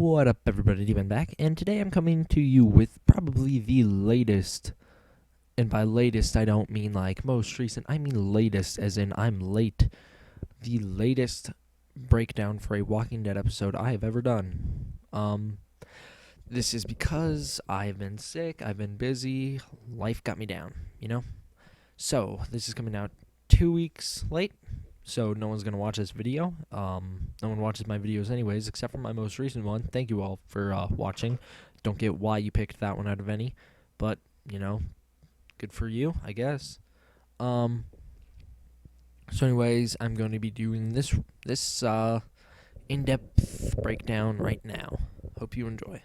What up, everybody? Demon back, and today I'm coming to you with probably the latest, and by latest I don't mean like most recent, I mean latest as in I'm late, the latest breakdown for a Walking Dead episode I have ever done. This is because I've been sick, I've been busy, life got me down, So, this is coming out 2 weeks late. So no one's going to watch this video. No one watches my videos anyways, except for my most recent one. Thank you all for watching. Don't get why you picked that one out of any, but, good for you, I guess. So anyways, I'm going to be doing this in-depth breakdown right now. Hope you enjoy.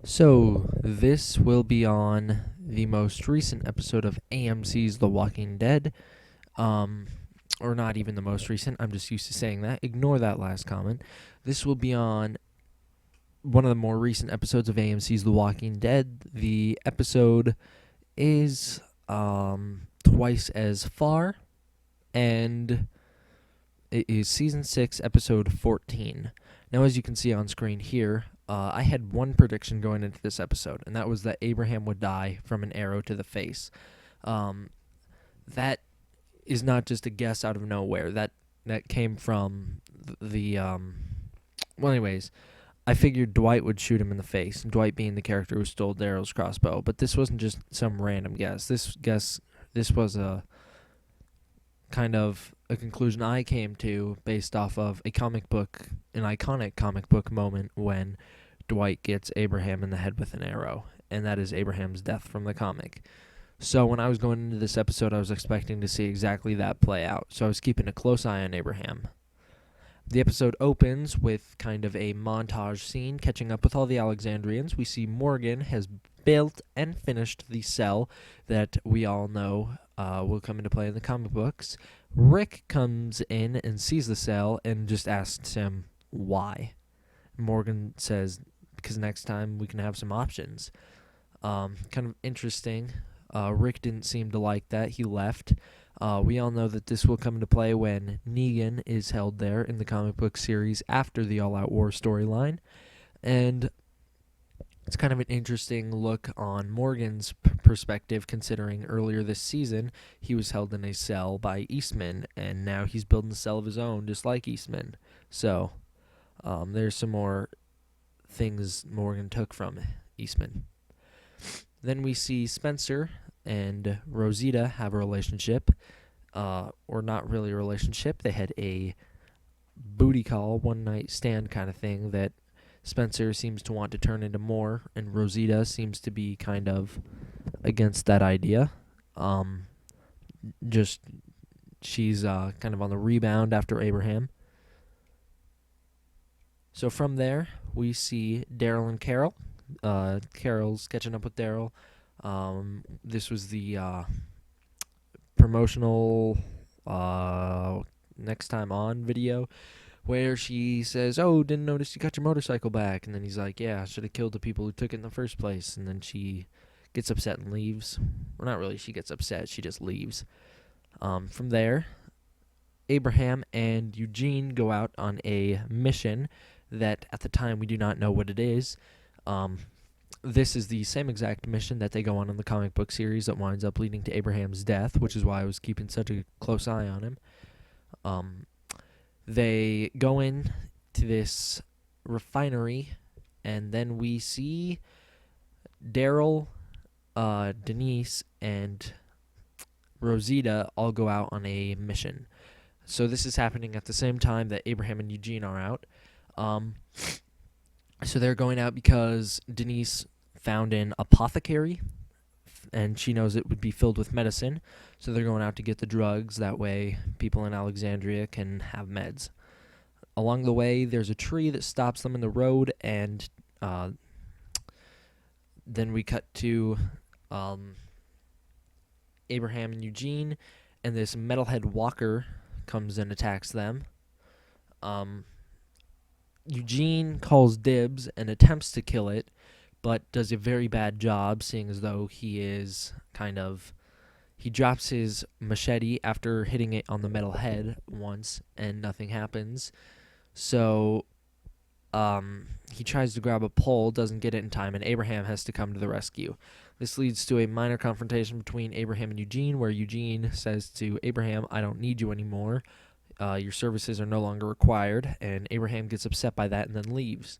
So, this will be on the most recent episode of AMC's The Walking Dead. Or not even the most recent, I'm just used to saying that. Ignore that last comment. This will be on one of the more recent episodes of AMC's The Walking Dead. The episode is twice as far, and it is Season 6, Episode 14. Now, as you can see on screen here, I had one prediction going into this episode, and that was that Abraham would die from an arrow to the face. That is not just a guess out of nowhere. That came from well, anyways, I figured Dwight would shoot him in the face, Dwight being the character who stole Daryl's crossbow. But this wasn't just some random guess. This was a kind of a conclusion I came to based off of an iconic comic book moment when Dwight gets Abraham in the head with an arrow, and that is Abraham's death from the comic. So when I was going into this episode, I was expecting to see exactly that play out, so I was keeping a close eye on Abraham. The episode opens with kind of a montage scene catching up with all the Alexandrians. We see Morgan has built and finished the cell that we all know will come into play in the comic books. Rick comes in and sees the cell and just asks him why. Morgan says, because next time we can have some options. Kind of interesting. Rick didn't seem to like that. He left. We all know that this will come into play when Negan is held there in the comic book series after the All Out War storyline. And it's kind of an interesting look on Morgan's perspective, considering earlier this season he was held in a cell by Eastman, and now he's building a cell of his own, just like Eastman. So, there's some more things Morgan took from Eastman. Then we see Spencer and Rosita have a relationship, or not really a relationship. They had a booty call, one-night stand kind of thing that Spencer seems to want to turn into more, and Rosita seems to be kind of against that idea. She's kind of on the rebound after Abraham. So from there, we see Daryl and Carol. Carol's catching up with Daryl. This was the promotional next time on video where she says, "Oh, didn't notice you got your motorcycle back." And then he's like, "Yeah, I should have killed the people who took it in the first place." And then she gets upset and leaves. Well, not really she gets upset, she just leaves. From there, Abraham and Eugene go out on a mission that at the time we do not know what it is. This is the same exact mission that they go on in the comic book series that winds up leading to Abraham's death, which is why I was keeping such a close eye on him. They go in to this refinery, and then we see Daryl, Denise, and Rosita all go out on a mission. So this is happening at the same time that Abraham and Eugene are out. So they're going out because Denise found an apothecary and she knows it would be filled with medicine, so they're going out to get the drugs. That way, people in Alexandria can have meds. Along the way, there's a tree that stops them in the road, and then we cut to Abraham and Eugene, and this metalhead walker comes and attacks them. Eugene calls dibs and attempts to kill it, but does a very bad job, seeing as though he is he drops his machete after hitting it on the metal head once, and nothing happens. So he tries to grab a pole, doesn't get it in time, and Abraham has to come to the rescue. This leads to a minor confrontation between Abraham and Eugene, where Eugene says to Abraham, "I don't need you anymore. Your services are no longer required," and Abraham gets upset by that and then leaves.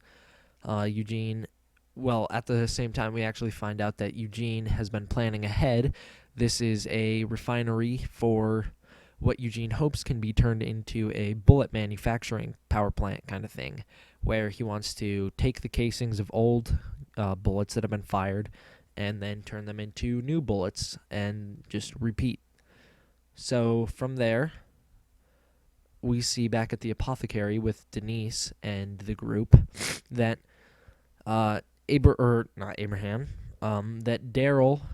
At the same time, we actually find out that Eugene has been planning ahead. This is a refinery for what Eugene hopes can be turned into a bullet manufacturing power plant kind of thing, where he wants to take the casings of old bullets that have been fired and then turn them into new bullets and just repeat. So from there, we see back at the apothecary with Denise and the group that that Daryl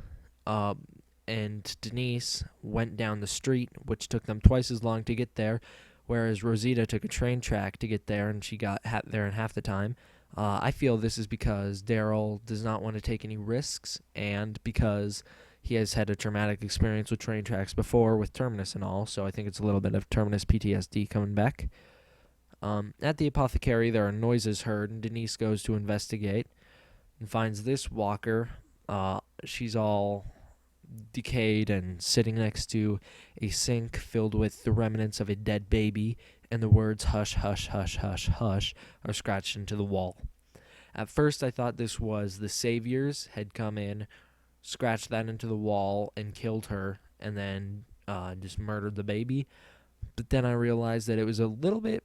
and Denise went down the street, which took them twice as long to get there, whereas Rosita took a train track to get there, and she got there in half the time. I feel this is because Daryl does not want to take any risks, and because he has had a traumatic experience with train tracks before with Terminus and all, so I think it's a little bit of Terminus PTSD coming back. At the apothecary, there are noises heard, and Denise goes to investigate and finds this walker. She's all decayed and sitting next to a sink filled with the remnants of a dead baby, and the words "hush, hush, hush, hush, hush" are scratched into the wall. At first, I thought this was the Saviors had come in, scratched that into the wall, and killed her, and then just murdered the baby. But then I realized that it was a little bit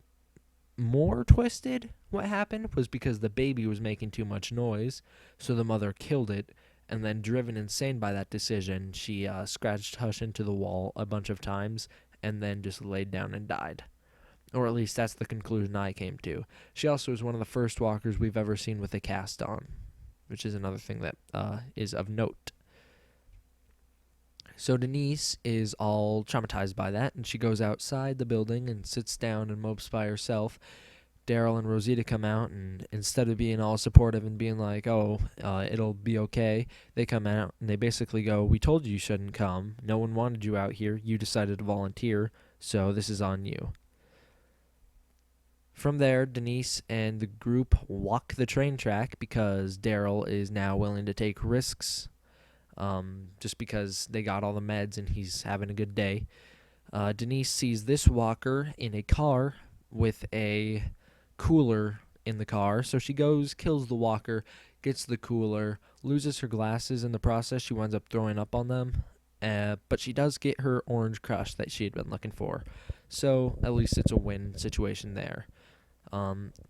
more twisted. What happened was because the baby was making too much noise, so the mother killed it, and then, driven insane by that decision, she scratched Hush into the wall a bunch of times and then just laid down and died. Or at least that's the conclusion I came to. She also is one of the first walkers we've ever seen with a cast on, which is another thing that is of note. So Denise is all traumatized by that, and she goes outside the building and sits down and mopes by herself. Daryl and Rosita come out, and instead of being all supportive and being like, it'll be okay, they come out and they basically go, "We told you shouldn't come. No one wanted you out here. You decided to volunteer, so this is on you." From there, Denise and the group walk the train track because Daryl is now willing to take risks, just because they got all the meds and he's having a good day. Denise sees this walker in a car with a cooler in the car, so she goes, kills the walker, gets the cooler, loses her glasses in the process. She winds up throwing up on them, but she does get her orange crush that she had been looking for, so at least it's a win situation there.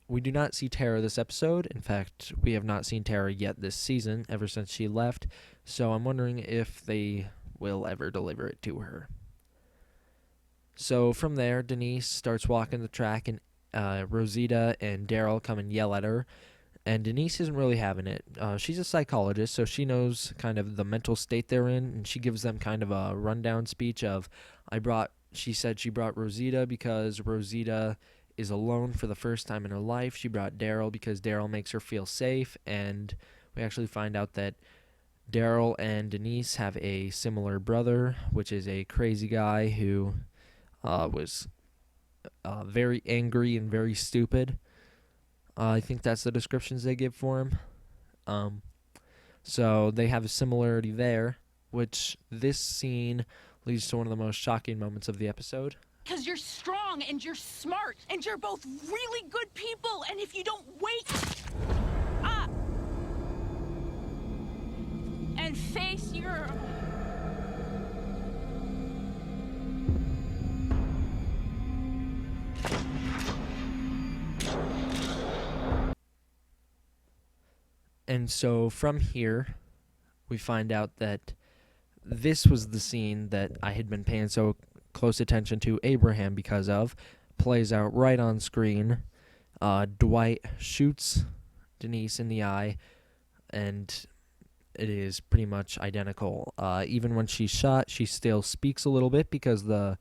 We do not see Tara this episode. In fact, we have not seen Tara yet this season, ever since she left, so I'm wondering if they will ever deliver it to her. So from there, Denise starts walking the track, and Rosita and Daryl come and yell at her, and Denise isn't really having it. She's a psychologist, so she knows kind of the mental state they're in, and she gives them kind of a rundown speech of, she said she brought Rosita because Rosita is alone for the first time in her life. She brought Daryl because Daryl makes her feel safe, and we actually find out that Daryl and Denise have a similar brother, which is a crazy guy who was very angry and very stupid. I think that's the descriptions they give for him. So they have a similarity there, which this scene leads to one of the most shocking moments of the episode. Because you're strong and you're smart and you're both really good people, and if you don't wake up and face your... And so from here, we find out that this was the scene that I had been paying so close attention to Abraham because of. Plays out right on screen. Dwight shoots Denise in the eye, and it is pretty much identical. Even when she's shot, she still speaks a little bit because the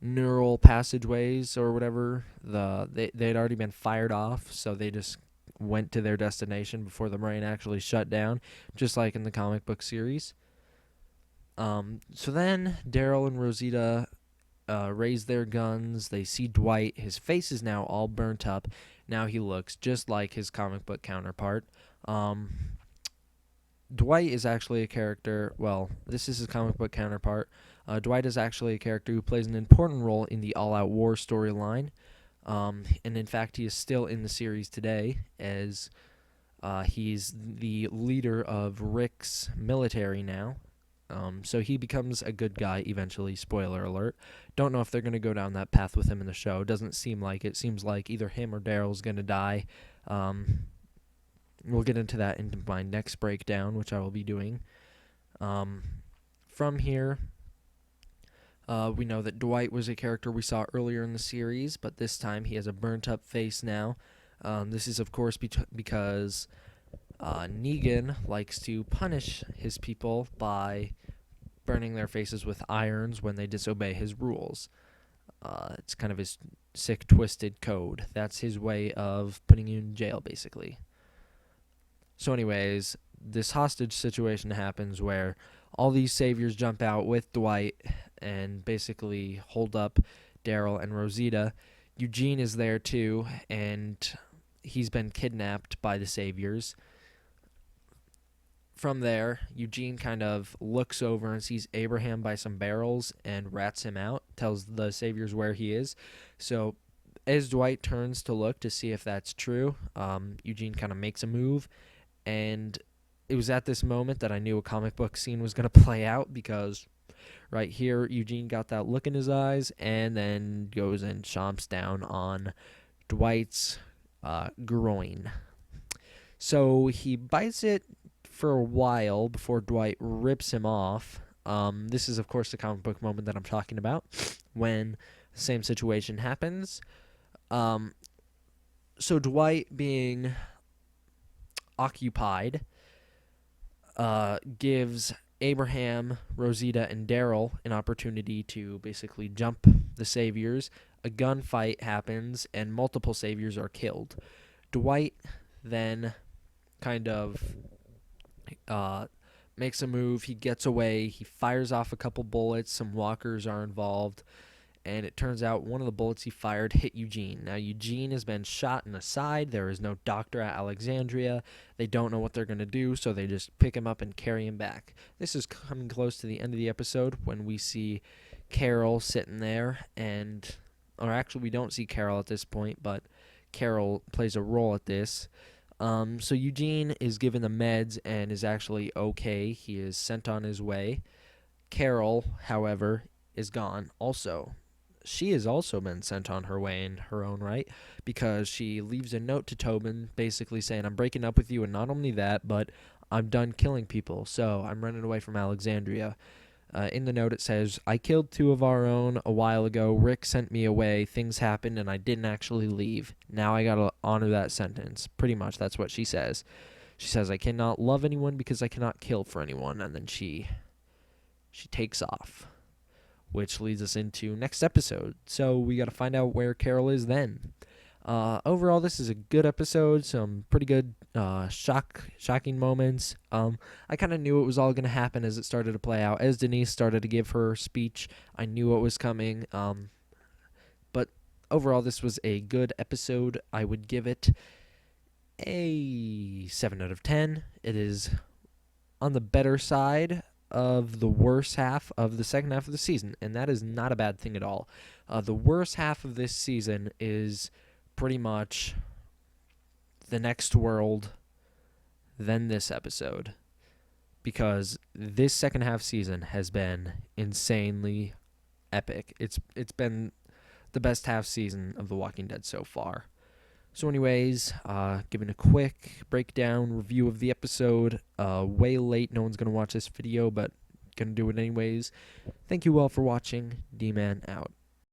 neural passageways or whatever, they'd already been fired off, so they just went to their destination before the brain actually shut down, just like in the comic book series. So then Daryl and Rosita raise their guns. They see Dwight. His face is now all burnt up. Now he looks just like his comic book counterpart. Dwight is actually a character. Well, this is his comic book counterpart. Dwight is actually a character who plays an important role in the All Out War storyline. And in fact, he is still in the series today as he's the leader of Rick's military now. So he becomes a good guy eventually, spoiler alert. Don't know if they're going to go down that path with him in the show. Doesn't seem like it. Seems like either him or Daryl's going to die. We'll get into that in my next breakdown, which I will be doing. From here, we know that Dwight was a character we saw earlier in the series, but this time he has a burnt-up face now. This is, of course, because Negan likes to punish his people by burning their faces with irons when they disobey his rules. It's kind of his sick, twisted code. That's his way of putting you in jail, basically. So anyways, this hostage situation happens where all these saviors jump out with Dwight and basically hold up Daryl and Rosita. Eugene is there too, and he's been kidnapped by the saviors. From there, Eugene kind of looks over and sees Abraham by some barrels and rats him out, tells the saviors where he is. So as Dwight turns to look to see if that's true, Eugene kind of makes a move. And it was at this moment that I knew a comic book scene was going to play out, because right here, Eugene got that look in his eyes and then goes and chomps down on Dwight's groin. So he bites it for a while before Dwight rips him off. This is, of course, the comic book moment that I'm talking about, when the same situation happens. So Dwight, being occupied, gives Abraham, Rosita, and Daryl an opportunity to basically jump the saviors. A gunfight happens, and multiple saviors are killed. Dwight then kind of makes a move. He gets away. He fires off a couple bullets. Some walkers are involved. And it turns out one of the bullets he fired hit Eugene. Now, Eugene has been shot in the side. There is no doctor at Alexandria. They don't know what they're going to do, so they just pick him up and carry him back. This is coming close to the end of the episode when we see Carol sitting there. Or actually, we don't see Carol at this point, but Carol plays a role at this. So Eugene is given the meds and is actually okay. He is sent on his way. Carol, however, is gone also. She has also been sent on her way in her own right, because she leaves a note to Tobin basically saying, I'm breaking up with you, and not only that, but I'm done killing people, so I'm running away from Alexandria. In the note it says, I killed 2 of our own a while ago. Rick sent me away. Things happened, and I didn't actually leave. Now I gotta honor that sentence. Pretty much, that's what she says. She says, I cannot love anyone because I cannot kill for anyone, and then she takes off, which leads us into next episode. So we got to find out where Carol is then. Overall, this is a good episode. Some pretty good shocking moments. I kind of knew it was all going to happen as it started to play out. As Denise started to give her speech, I knew what was coming. But overall, this was a good episode. I would give it a 7 out of 10. It is on the better side of the worst half of the second half of the season, and that is not a bad thing at all. The worst half of this season is pretty much the next world, then this episode, because this second half season has been insanely epic. It's been the best half season of The Walking Dead so far. So anyways, giving a quick breakdown review of the episode. Way late, no one's going to watch this video, but gonna do it anyways. Thank you all for watching. D-Man out.